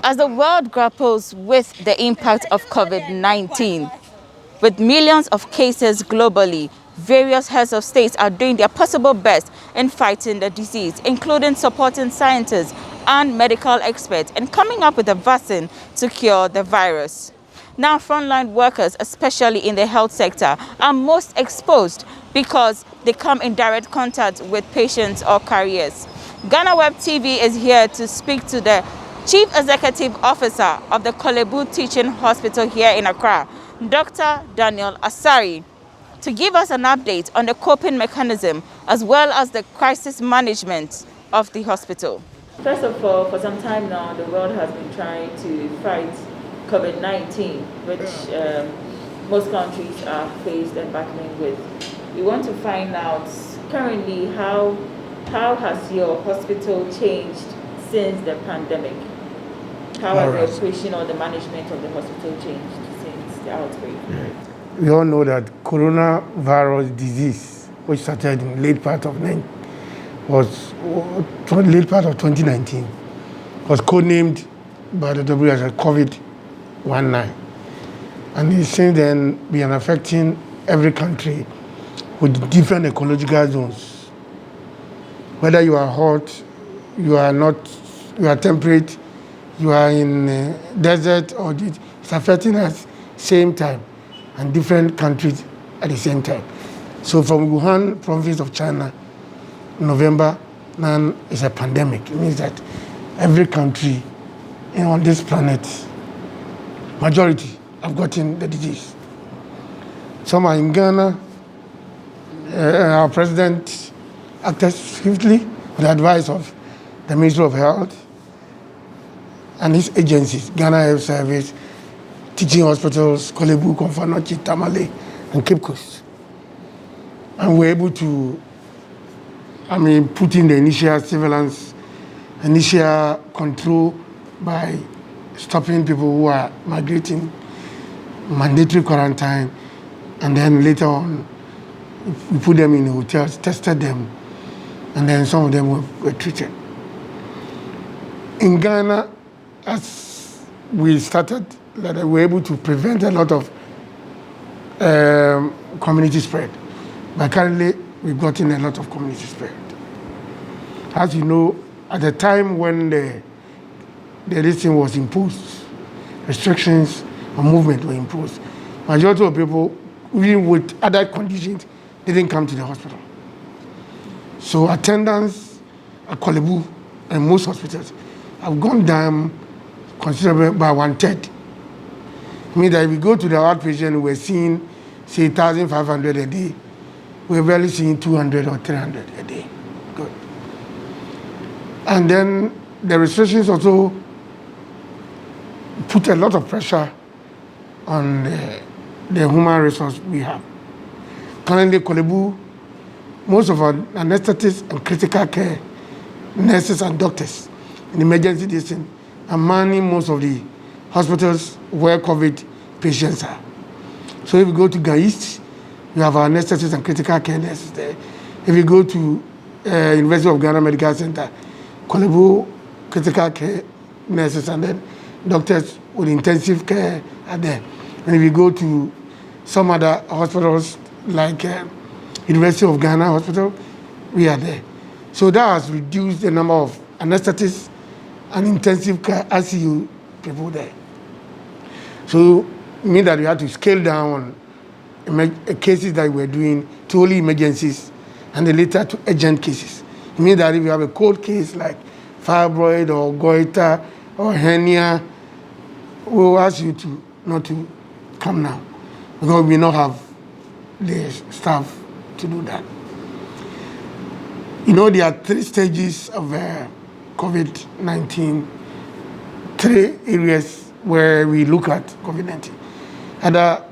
As the world grapples with the impact of COVID-19, with millions of cases globally, various heads of states are doing their possible best in fighting the disease, including supporting scientists and medical experts and coming up with a vaccine to cure the virus. Now, frontline workers, especially in the health sector, are most exposed because they come in direct contact with patients or carriers. Ghana Web TV is here to speak to the Chief Executive Officer of the Korle-Bu Teaching Hospital here in Accra, Dr. Daniel Asari, to give us an update on the coping mechanism as well as the crisis management of the hospital. First of all, for some time now, the world has been trying to fight COVID-19, which most countries are faced and battling with. We want to find out currently how has your hospital changed since the pandemic? How has the operation or the management of the hospital changed since the outbreak? We all know that coronavirus disease, which started in late part of 2019, was codenamed by the WHO as COVID-19. And it's since then been affecting every country with different ecological zones. Whether you are hot, you are temperate, you are in desert, or it's affecting us same time and different countries at the same time. So from Wuhan province of China, November, now it's a pandemic. It means that every country on this planet, majority have gotten the disease. Some are in Ghana. Our president acted swiftly with the advice of the Ministry of Health and his agencies, Ghana Health Service, teaching hospitals, Korle-Bu, Konfanochi, Tamale, and Cape Coast. And we're able to, put in the initial surveillance, initial control by stopping people who are migrating, mandatory quarantine, and then later on, we put them in hotels, tested them, and then some of them were treated. In Ghana, as we started, we were able to prevent a lot of community spread. But currently, we've gotten a lot of community spread. As you know, at the time when the listing was imposed, restrictions on movement were imposed. Majority of people, even with other conditions, didn't come to the hospital. So attendance at Korle-Bu and most hospitals have gone down considerably by 1/3. I mean that if we go to the outpatient, we're seeing, say, 1,500 a day. We're barely seeing 200 or 300 a day. Good. And then the restrictions also put a lot of pressure on the human resource we have. Currently, Korle-Bu, most of our anesthetists and critical care nurses and doctors in emergency medicine are manning most of the hospitals where COVID patients are. So if you go to East, you have our anesthetists and critical care nurses there. If you go to University of Ghana Medical Center, Korle-Bu critical care nurses and then doctors with intensive care are there. And if you go to some other hospitals like University of Ghana Hospital, we are there. So that has reduced the number of anesthetists and intensive care ICU people there. So it means that we had to scale down cases that we're doing to only emergencies and then later to urgent cases. It means that if you have a cold case like fibroid or goiter or hernia, we'll ask you not to come now because we don't have the staff to do that. You know, there are 3 stages of COVID-19, 3 areas where we look at COVID-19. Either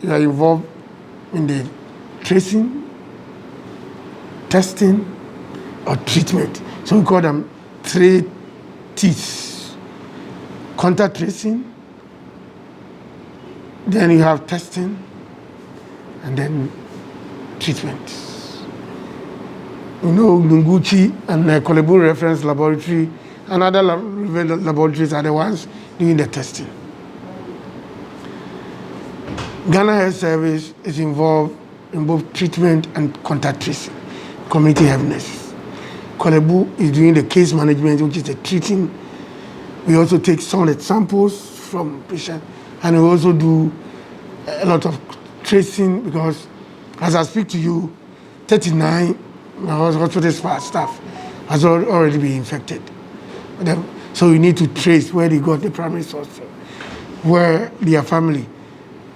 you are involved in the tracing, testing, or treatment. So we call them 3 T's. Contact tracing, then you have testing, and then treatment. You know, Lunguchi and Korle-Bu Reference Laboratory and other laboratories are the ones doing the testing. Ghana Health Service is involved in both treatment and contact tracing, community health nurses. Korle-Bu is doing the case management, which is the treating. We also take some of the samples from patients, and we also do a lot of tracing because, as I speak to you, 39 hospital staff has already been infected. So we need to trace where they got the primary source from, where their family,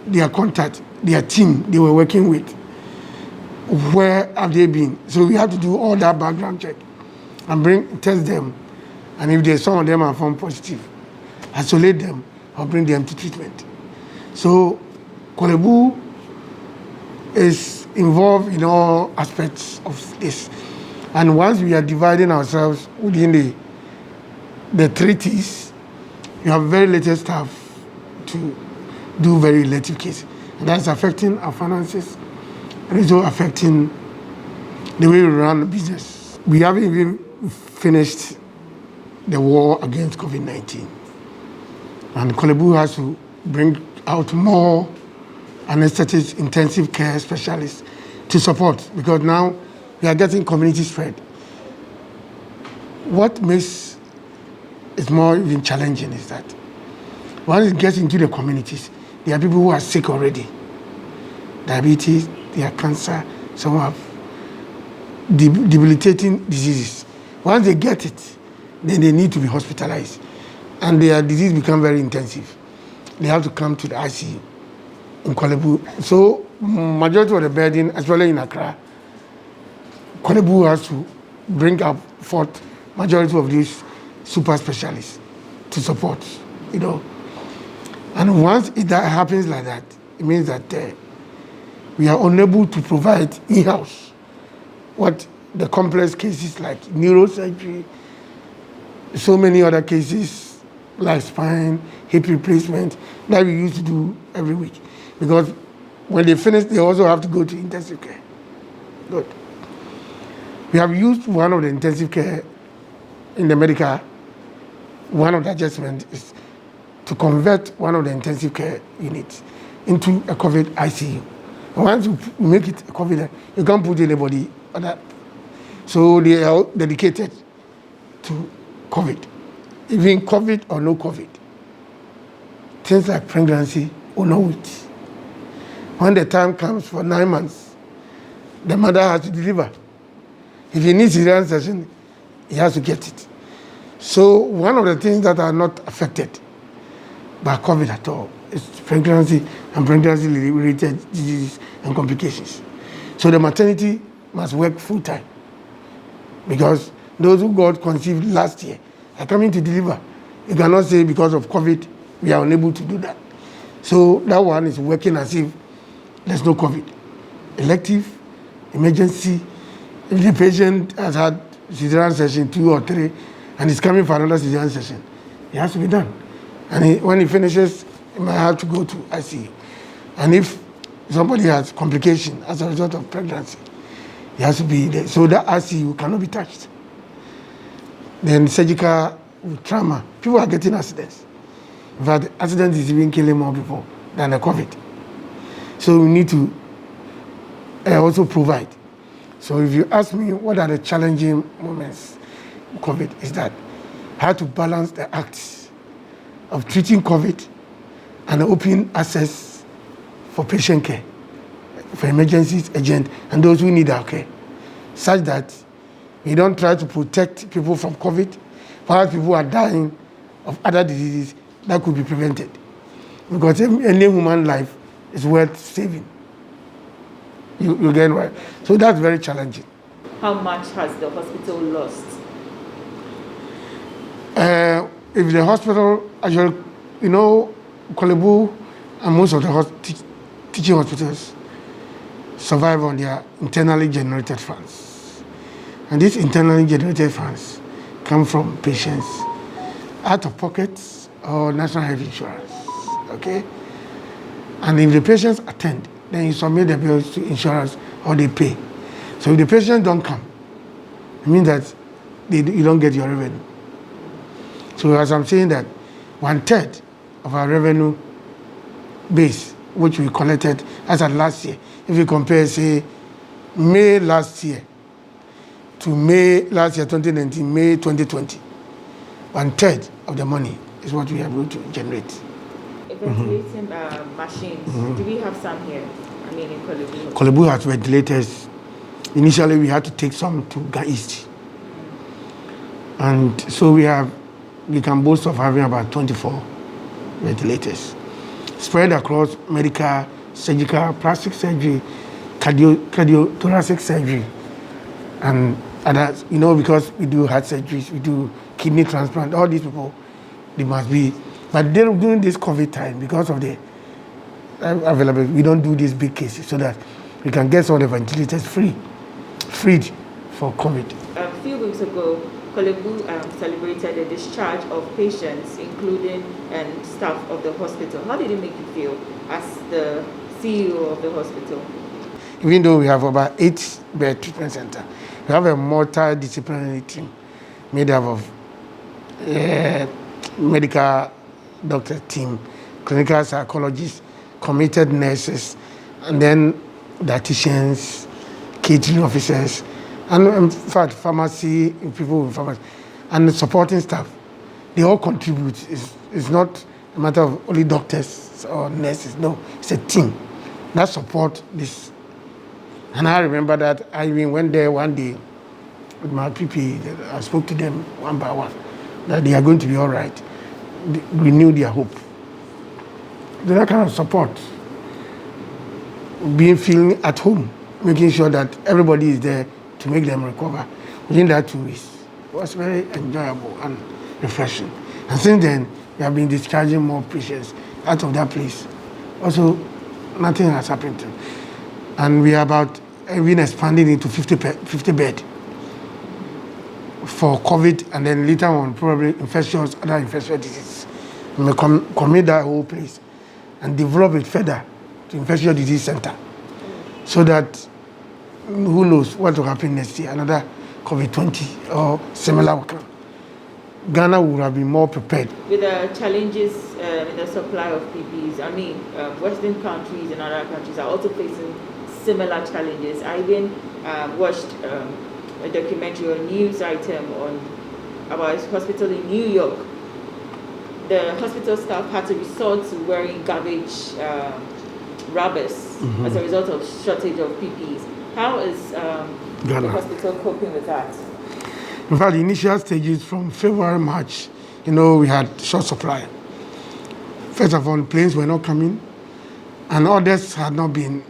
their contact, their team they were working with, where have they been. So we have to do all that background check and test them. And if some of them are found positive, isolate them or bring them to treatment. So Korle-Bu is involved in all aspects of this. And once we are dividing ourselves within the treaties, you have very little staff to do very elective cases. And that's affecting our finances and it's also affecting the way we run the business. We haven't even finished the war against COVID-19. And Korle-Bu has to bring out more anesthetists, intensive care specialists to support, because now we are getting community spread. What makes it more even challenging is that once it gets into the communities, there are people who are sick already. Diabetes, they have cancer, some have debilitating diseases. Once they get it, then they need to be hospitalized. And their disease becomes very intensive. They have to come to the ICU in Korle-Bu. So majority of the burden, especially in Accra, Korle-Bu has to bring up forth majority of these super specialists to support, And once that happens like that, it means that we are unable to provide in-house what the complex cases like neurosurgery, so many other cases like spine, hip replacement that we used to do every week. Because when they finish, they also have to go to intensive care. Good. We have used one of the intensive care in the medical. One of the adjustments is to convert one of the intensive care units into a COVID ICU. And once you make it a COVID, you can't put anybody on that. So they are dedicated to COVID. Even COVID or no COVID. Things like pregnancy or no wait. When the time comes for 9 months, the mother has to deliver. If he needs cesarean section, he has to get it. So one of the things that are not affected by COVID at all is pregnancy and pregnancy-related diseases and complications. So the maternity must work full-time because those who got conceived last year are coming to deliver. You cannot say because of COVID, we are unable to do that. So that one is working as if there's no COVID. Elective, emergency, if the patient has had cesarean session 2 or 3 and is coming for another cesarean session, it has to be done. And when he finishes, he might have to go to ICU. And if somebody has complication as a result of pregnancy, he has to be there. So that ICU cannot be touched. Then surgical trauma, people are getting accidents. In fact, accident is even killing more people than the COVID. So we need to also provide. So if you ask me what are the challenging moments of COVID, is that how to balance the acts of treating COVID and open access for patient care, for emergencies, agent, and those who need our care, such that we don't try to protect people from COVID, while people are dying of other diseases that could be prevented. Because any human life is worth saving. You get right. So that's very challenging. How much has the hospital lost? If the hospital, actually, Korle-Bu and most of the teaching hospitals survive on their internally generated funds. And these internally generated funds come from patients out of pockets or national health insurance, okay? And if the patients attend, then you submit the bills to insurance or they pay. So if the patients don't come, it means that you don't get your revenue. So as I'm saying that 1/3 of our revenue base, which we collected as of last year, if you compare, say, May last year to May last year, 2019, May 2020, 1/3 of the money is what we are able to generate. Ventilating machines, do we have some here? I mean, in Korle-Bu? Korle-Bu has ventilators. Initially, we had to take some to Ga East. And so we can boast of having about 24 ventilators spread across medical, surgical, plastic surgery, cardiothoracic surgery, and others. Because we do heart surgeries, we do kidney transplant, all these people, they must be. But during this COVID time, because of the availability, we don't do these big cases so that we can get some of the ventilators freed for COVID. A few weeks ago, Korle-Bu celebrated the discharge of patients, including and staff of the hospital. How did it make you feel as the CEO of the hospital? Even though we have about 8-bed treatment center, we have a multidisciplinary team made up of medical doctor team, clinical psychologists, committed nurses, and then dietitians, catering officers, and in fact, pharmacy, people in pharmacy, and the supporting staff. They all contribute. It's not a matter of only doctors or nurses. No, it's a team that support this. And I remember that I even went there one day with my PP. I spoke to them one by one that they are going to be all right. They renew their hope. That kind of support, feeling at home, making sure that everybody is there to make them recover within that 2 weeks. It was very enjoyable and refreshing. And since then, we have been discharging more patients out of that place. Also, nothing has happened to them. And we are about even expanding into 50 bed for COVID, and then later on, probably other infectious diseases. We may commit that whole place and develop it further to infectious disease center, so that who knows what will happen next year, another COVID-20 or similar. Ghana would have been more prepared. With the challenges in the supply of PPEs, I mean, Western countries and other countries are also facing similar challenges. I even watched a documentary or news item about a hospital in New York. The hospital staff had to resort to wearing garbage rubbers as a result of shortage of PPEs. How is the hospital coping with that? In fact, the initial stages from February, March, we had short supply. First of all, planes were not coming, and orders had not been.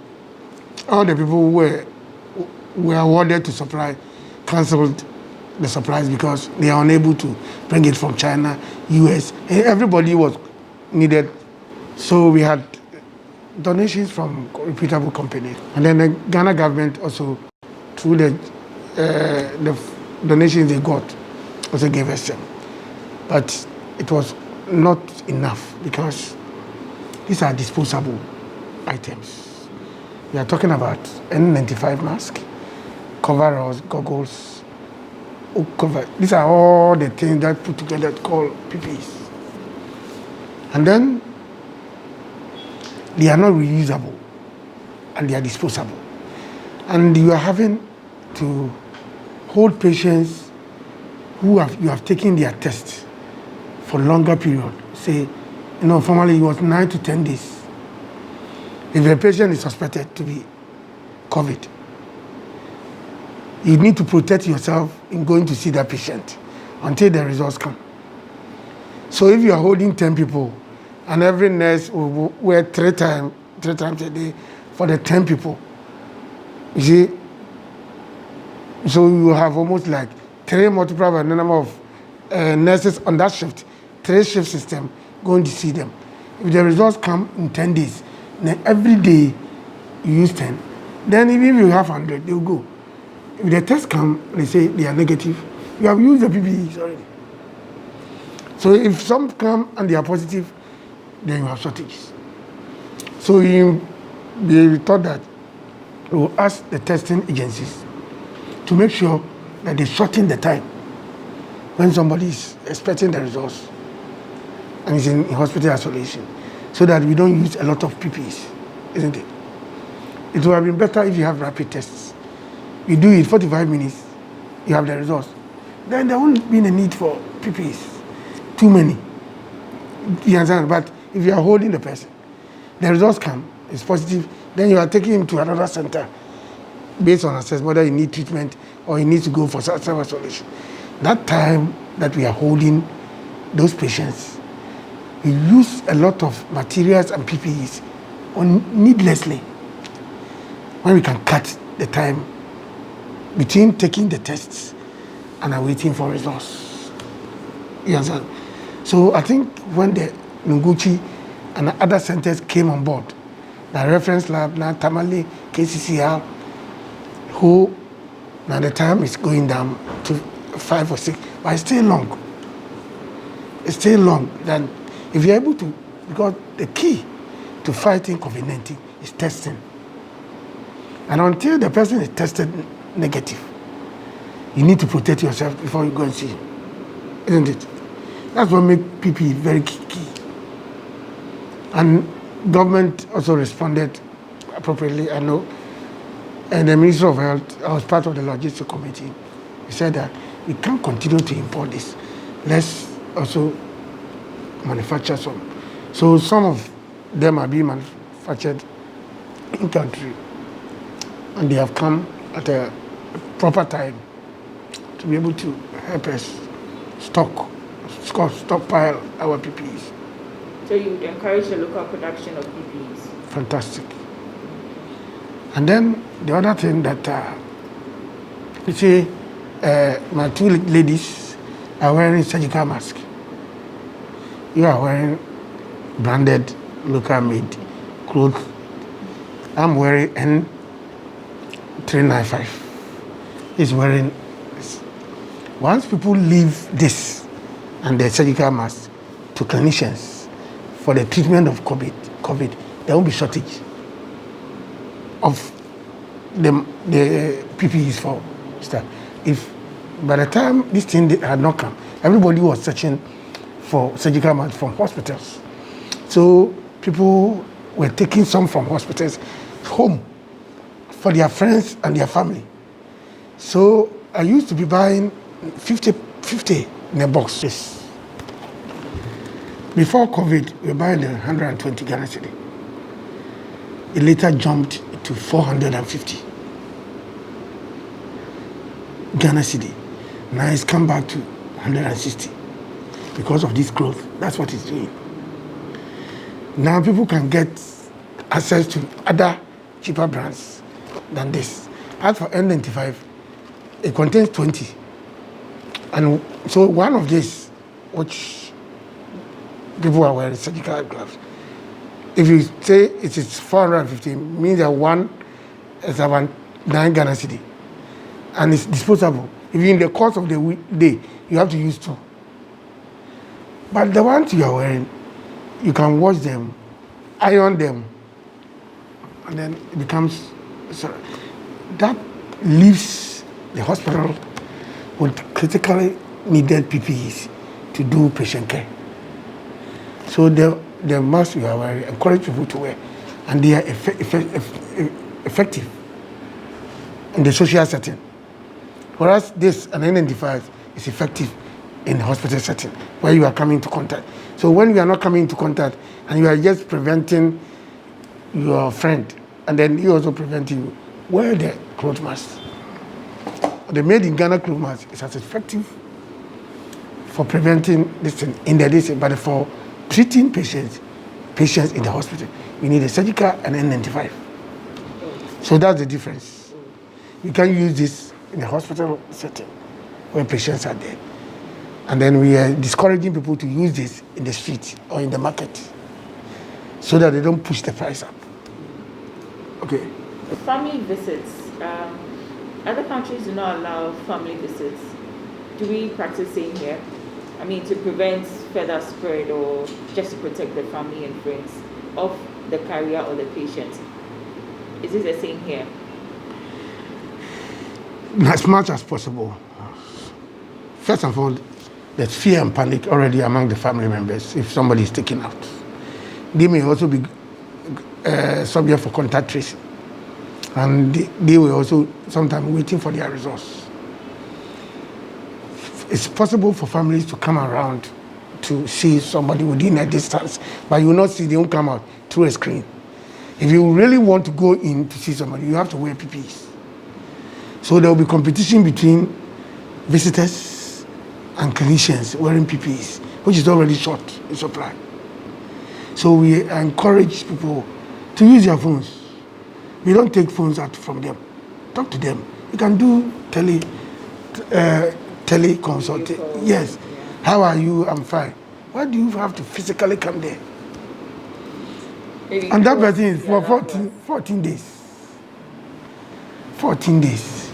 All the people who were awarded to supply cancelled the supplies because they are unable to bring it from China, US, and everybody was needed. So we had donations from reputable companies. And then the Ghana government also, through the donations they got, also gave us some. But it was not enough because these are disposable items. We are talking about N95 mask, coveralls, goggles, cover. These are all the things that put together called PPEs. And then they are not reusable and they are disposable. And you are having to hold patients you have taken their test for longer period. Say, formerly it was 9 to 10 days. If a patient is suspected to be COVID, you need to protect yourself in going to see that patient until the results come. So if you are holding 10 people and every nurse will wear three times a day for the 10 people, you see, so you have almost like 3 multiplied by the number of nurses on that shift, 3 shift system going to see them. If the results come in 10 days, then every day you use 10, then even if you have 100, they'll go. If the tests come, they say they are negative, you have used the PPEs already. So if some come and they are positive, then you have shortages. So we thought that we will ask the testing agencies to make sure that they shorten the time when somebody is expecting the results and is in hospital isolation, so that we don't use a lot of PPEs, isn't it? It would have been better if you have rapid tests. You do it 45 minutes, you have the results. Then there won't be a need for PPEs. Too many. You understand? But if you are holding the person, the results come, it's positive, then you are taking him to another center based on assessment whether he needs treatment or he needs to go for self-isolation. That time that we are holding those patients, we use a lot of materials and PPEs needlessly when we can cut the time between taking the tests and awaiting for results. You understand? So I think when the Nunguchi and other centers came on board, the reference lab, now Tamale, KCCR, who now the time is going down to 5 or 6, but it's still long. It's still long. Then if you're able to, because the key to fighting COVID-19 is testing. And until the person is tested negative, you need to protect yourself before you go and see him, isn't it? That's what makes PPE very key. And government also responded appropriately, I know. And the Minister of Health, I was part of the logistics committee, he said that we can't continue to import this. Let's also manufacture some. So some of them are being manufactured in country, and they have come at a proper time to be able to help us stockpile our PPEs. So you would encourage the local production of PPEs? Fantastic. And then the other thing that you see, my two ladies are wearing surgical masks. You are wearing branded, local made clothes. I'm wearing N395. He's wearing this. Once people leave this and their surgical masks to clinicians for the treatment of COVID, there won't be shortage of the PPEs for staff. If by the time this thing had not come, everybody was searching for surgical masks from hospitals. So people were taking some from hospitals home for their friends and their family. So I used to be buying 50 in a box. Yes. Before COVID, we were buying 120 Ghana cedi. It later jumped to 450 Ghana cedi. Now it's come back to 160 because of this growth. That's what it's doing. Now people can get access to other cheaper brands than this. As for N95, it contains 20. And so one of these, which people are wearing surgical gloves, if you say it is 450, it means that one is about 9 Ghana cedi. And it's disposable. If in the course of the day, you have to use 2. But the ones you are wearing, you can wash them, iron them, and then it becomes, so that leaves the hospital with critically needed PPEs to do patient care. So the masks you are wearing, encourage people to wear, and they are effective in the social setting. Whereas this, an N95, is effective in the hospital setting, where you are coming into contact. So when you are not coming into contact, and you are just preventing your friend, and then you also preventing you, wear the cloth mask. The made in Ghana cloth mask is as effective for preventing this thing in the day, but for treating patients in the hospital, you need a surgical and N95. So that's the difference. You can use this in the hospital setting where patients are there. And then we are discouraging people to use this in the street or in the market so that they don't push the price up. Okay. Family visits. Other countries do not allow family visits. Do we practice same here? I mean, to prevent further spread or just to protect the family and friends of the carrier or the patient. Is this the same here? As much as possible. First of all, there's fear and panic already among the family members if somebody is taken out. They may also be subject for contact tracing, and they will also sometimes waiting for their results. It's possible for families to come around to see somebody within a distance, but you will not see, they won't come out through a screen. If you really want to go in to see somebody, you have to wear PPEs. So there will be competition between visitors and clinicians wearing PPEs, which is already short in supply. So we encourage people to use their phones. We don't take phones out from them. Talk to them. You can do teleconsulting. Yes. How are you? I'm fine. Why do you have to physically come there? And that person is for 14 days. 14 days.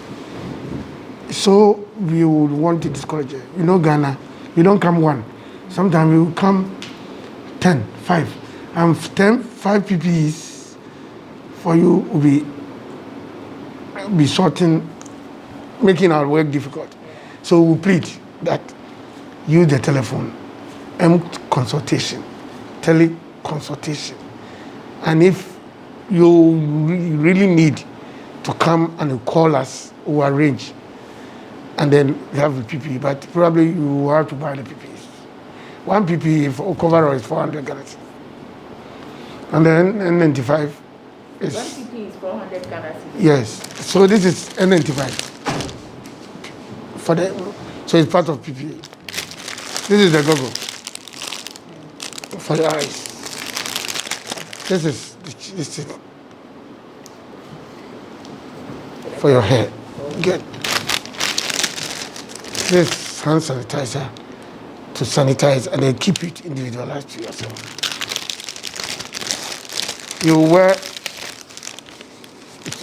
So we would want to discourage it. You know, Ghana, we don't come one. Sometimes we will come 10, 5. And 5 PPEs for you will be sorting, making our work difficult. So we plead that use the telephone, consultation, teleconsultation. And if you really need to come and call us, we'll arrange. And then we have the PPE, but probably you will have to buy the PPEs. One PPE for coverall is 400 Ghana. And then N95 is... One PPE is 400 Ghana. Yes. So this is N95. So it's part of PPE. This is the goggle for your eyes. This is for your hair. Get this hand sanitizer to sanitize and then keep it individualized to yourself. You wear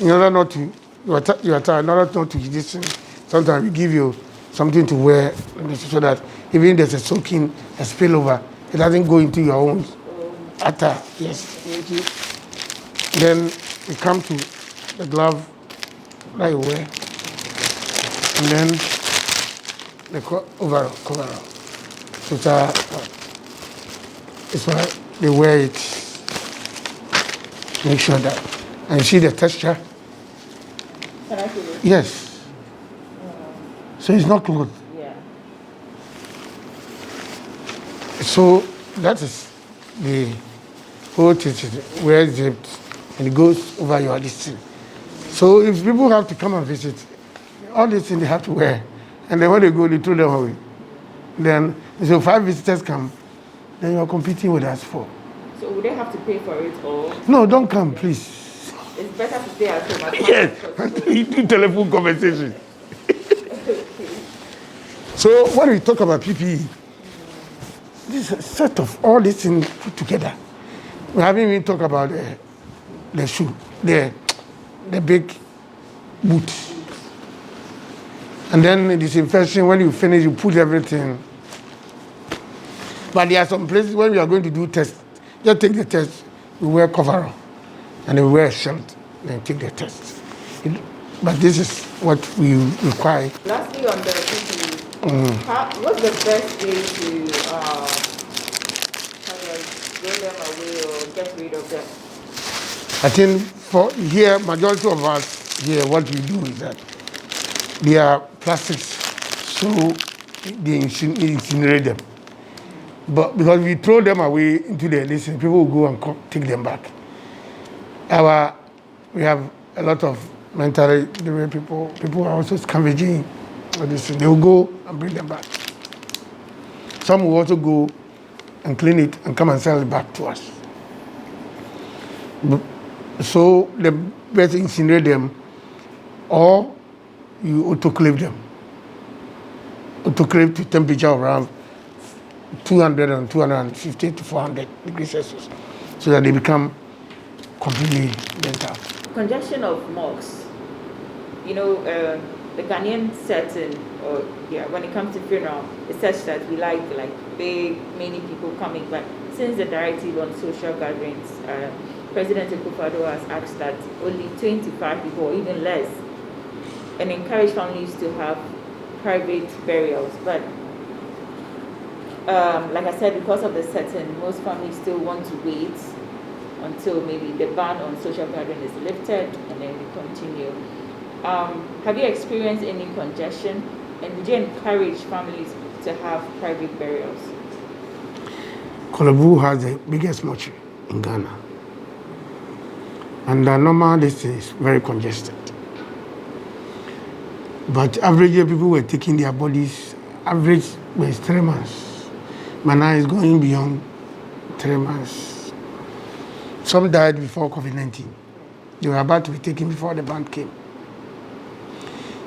in order not to in order not to this. Sometimes we give you something to wear so that even if there's a soaking, a spillover, it doesn't go into your own attire. Yes. Then we come to the glove that you wear, and then the overall coverall. So it's why they wear it. Make sure that, and you see the texture. Can I feel it? Yes. So it's not closed. Yeah. So that is the whole thing where it's zipped and it goes over your listing. So if people have to come and visit, all these things they have to wear. And then when they go, they throw them away. Then, so 5 visitors come, then you're competing with us 4. So would they have to pay for it or? No, don't come, please. It's better to stay at home. Yes, you do telephone conversation. So when we talk about PPE, this is a set of all these things put together. We haven't even talked about the shoe, the big boot. And then the disinfection, when you finish, you put everything. But there are some places when we are going to do tests, just take the test, we wear coverall, and then we wear a shirt, then take the test. But this is what we require. Lastly, on the PPE, what's the best way to throw them away or get rid of them? I think for here, majority of us here, what we do is that they are plastics, so they incinerate them. But because we throw them away into the listen, people will go and take them back. We have a lot of mentally developed people. People are also scavenging. They will go and bring them back. Some will also go and clean it and come and sell it back to us. So the best incinerate them, or you autoclave them. Autoclave to temperature around 200 and 250 to 400 degrees Celsius, so that they become completely bent out. Congestion of morgues. You know, the Ghanaian setting, when it comes to funeral, it's such that we like big, many people coming. But since the directive on social gatherings, President Akufo-Addo has asked that only 25 people or even less, and encourage families to have private burials. But like I said, because of the setting, most families still want to wait until maybe the ban on social gathering is lifted, and then we continue. Have you experienced any congestion, and would you encourage families to have private burials? Korle-Bu has the biggest mortuary in Ghana. And normal, this is very congested. But averagely, people were taking their bodies, average was 3 months. But now it's going beyond 3 months. Some died before COVID-19. They were about to be taken before the ban came.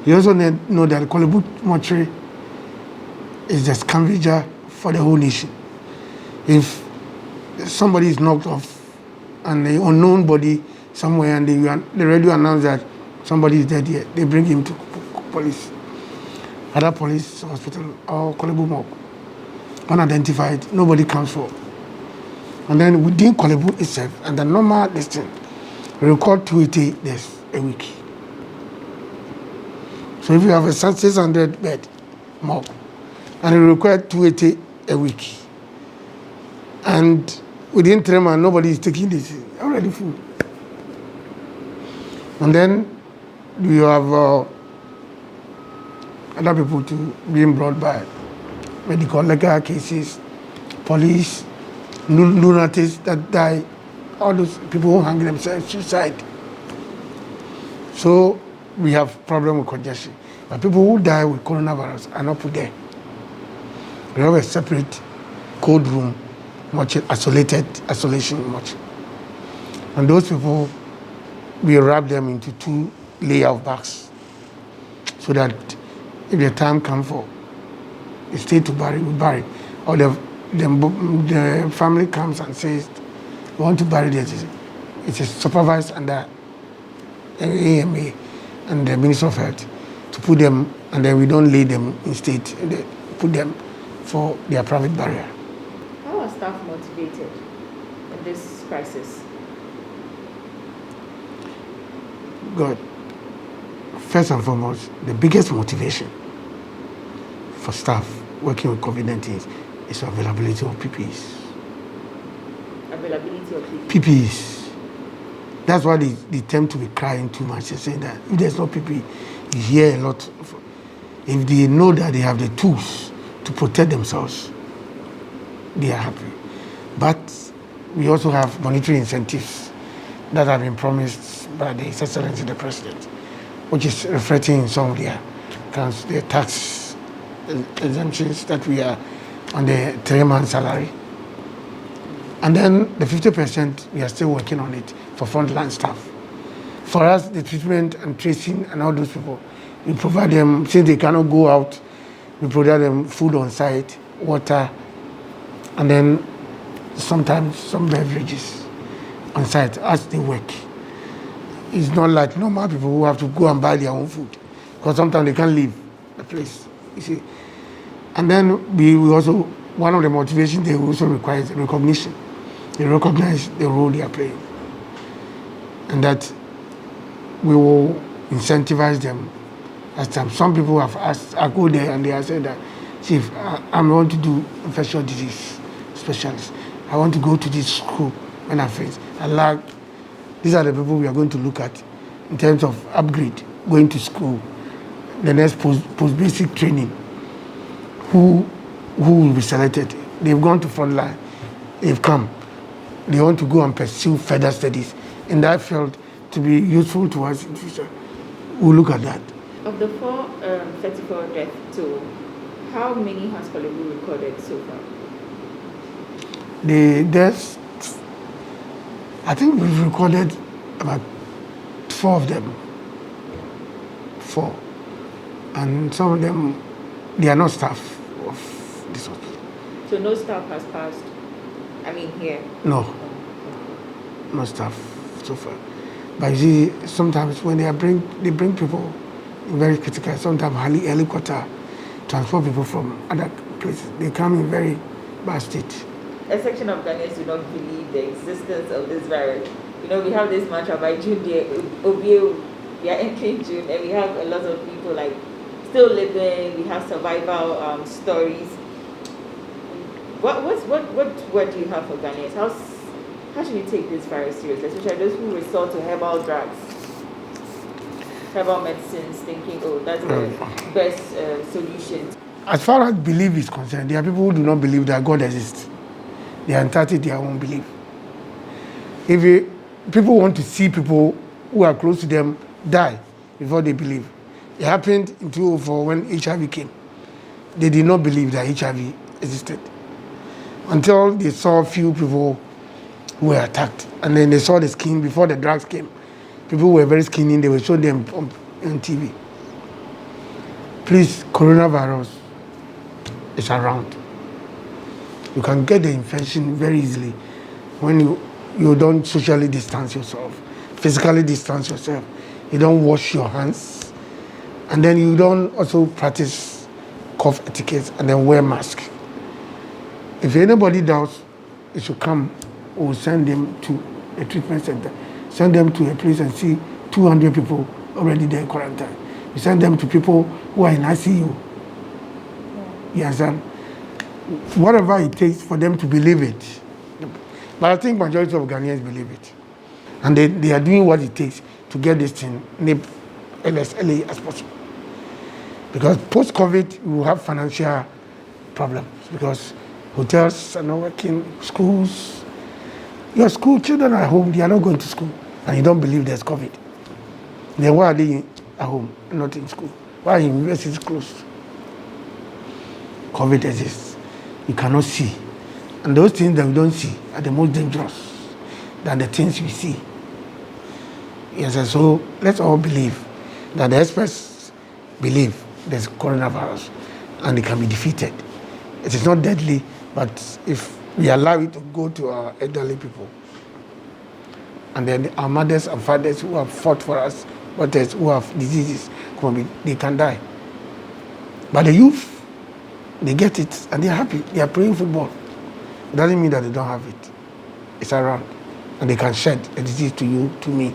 You also know that Korle-Bu mortuary is the scavenger for the whole nation. If somebody is knocked off and an unknown body somewhere and they radio announce that somebody is dead here, they bring him to police, other police hospital or Korle-Bu morgue. Unidentified, nobody comes for. And then within Korle-Bu itself, and the normal distance, we record 280 deaths a week. So if you have a 600 bed morgue, and you require 280 a week, and within 3 months, nobody is taking this, already full. And then you have other people to being brought by medical legal cases, police, lunatics that die, all those people who hang themselves, suicide. So we have problem with congestion. But people who die with coronavirus are not put there. We have a separate cold room, isolation much. And those people, we wrap them into 2 layers of bags so that if the time comes for the state to bury, we bury. Or the family comes and says, we want to bury this. It is supervised under AMA and the Minister of Health to put them, and then we don't lay them in state, put them for their private burial. How are staff motivated in this crisis? God, first and foremost, the biggest motivation for staff working with COVID-19 is availability of PPEs. Availability of PPEs. That's why they tend to be crying too much and saying that if there's no PPE, you hear a lot. If they know that they have the tools to protect themselves, they are happy. But we also have monetary incentives that have been promised by the His Excellency the President, which is reflecting in some of their accounts, the tax exemptions that we are on the 3-month salary. And then the 50%, we are still working on it for frontline staff. For us, the treatment and tracing and all those people, we provide them, since they cannot go out, we provide them food on site, water, and then sometimes some beverages on site as they work. It's not like normal people who have to go and buy their own food, because sometimes they can't leave the place, you see. And then we also, one of the motivations they also require is recognition. They recognize the role they are playing. And that we will incentivize them. As some people have asked, I go there and they have said that, Chief, I want to do infectious disease specialist. I want to go to this school when I finish. These are the people we are going to look at in terms of upgrade, going to school, the next post-basic training. Who will be selected? They've gone to frontline. They've come. They want to go and pursue further studies in that field to be useful to us in the future. We'll look at that. Of the 34 death toll, how many has Korle-Bu recorded so far? The deaths, I think we've recorded about 4 of them. 4. And some of them, they are not staff of this hospital. So no staff has passed, here? No. No staff so far. But you see, sometimes when they bring people in very critical, sometimes helicopter transport people from other places. They come in very bad state. A section of Ghanaians do not believe the existence of this virus. We have this mantra by June, we are entering June, and we have a lot of people still living. We have survival stories. What word do you have for Ghanaians? How should we take this virus seriously, especially those who resort to herbal drugs, herbal medicines, thinking, oh, that's the best solution? As far as belief is concerned, there are people who do not believe that God exists. They are entitled to their own belief. If people want to see people who are close to them die before they believe. It happened in 2004 when HIV came. They did not believe that HIV existed until they saw a few people who were attacked. And then they saw the skin before the drugs came. People were very skinny, they were showing them on TV. Please, coronavirus is around. You can get the infection very easily when you don't socially distance yourself, physically distance yourself. You don't wash your hands, and then you don't also practice cough etiquette and then wear mask. If anybody doubts, it should come. We'll send them to a treatment center. Send them to a place and see 200 people already there in quarantine. We send them to people who are in ICU. You understand? Whatever it takes for them to believe it. But I think majority of Ghanaians believe it. And they are doing what it takes to get this thing nipped as early as possible. Because post-COVID, we will have financial problems because hotels are not working, schools. Your school children are at home, they are not going to school, and you don't believe there's COVID. Then why are they at home, not in school? Why are universities closed? COVID exists. You cannot see. And those things that we don't see are the most dangerous than the things we see. Yes, and so let's all believe that the experts believe there's coronavirus and it can be defeated. It is not deadly, but if we allow it to go to our elderly people, and then our mothers and fathers who have fought for us, but who have diseases, they can die. But the youth, they get it and they're happy. They are playing football. It doesn't mean that they don't have it. It's around. And they can shed a disease to you, to me.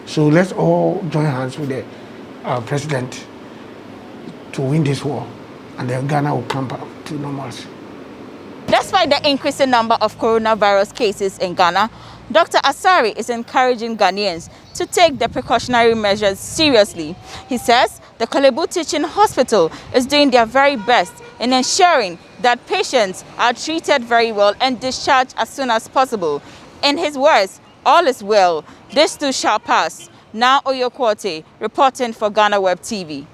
So let's all join hands with our president to win this war. And then Ghana will come back to normalcy. Despite the increasing number of coronavirus cases in Ghana, Dr. Asari is encouraging Ghanaians to take the precautionary measures seriously. He says the Korle-Bu Teaching Hospital is doing their very best in ensuring that patients are treated very well and discharged as soon as possible. In his words, all is well. This too shall pass. Now Oyo Kwote, reporting for Ghana Web TV.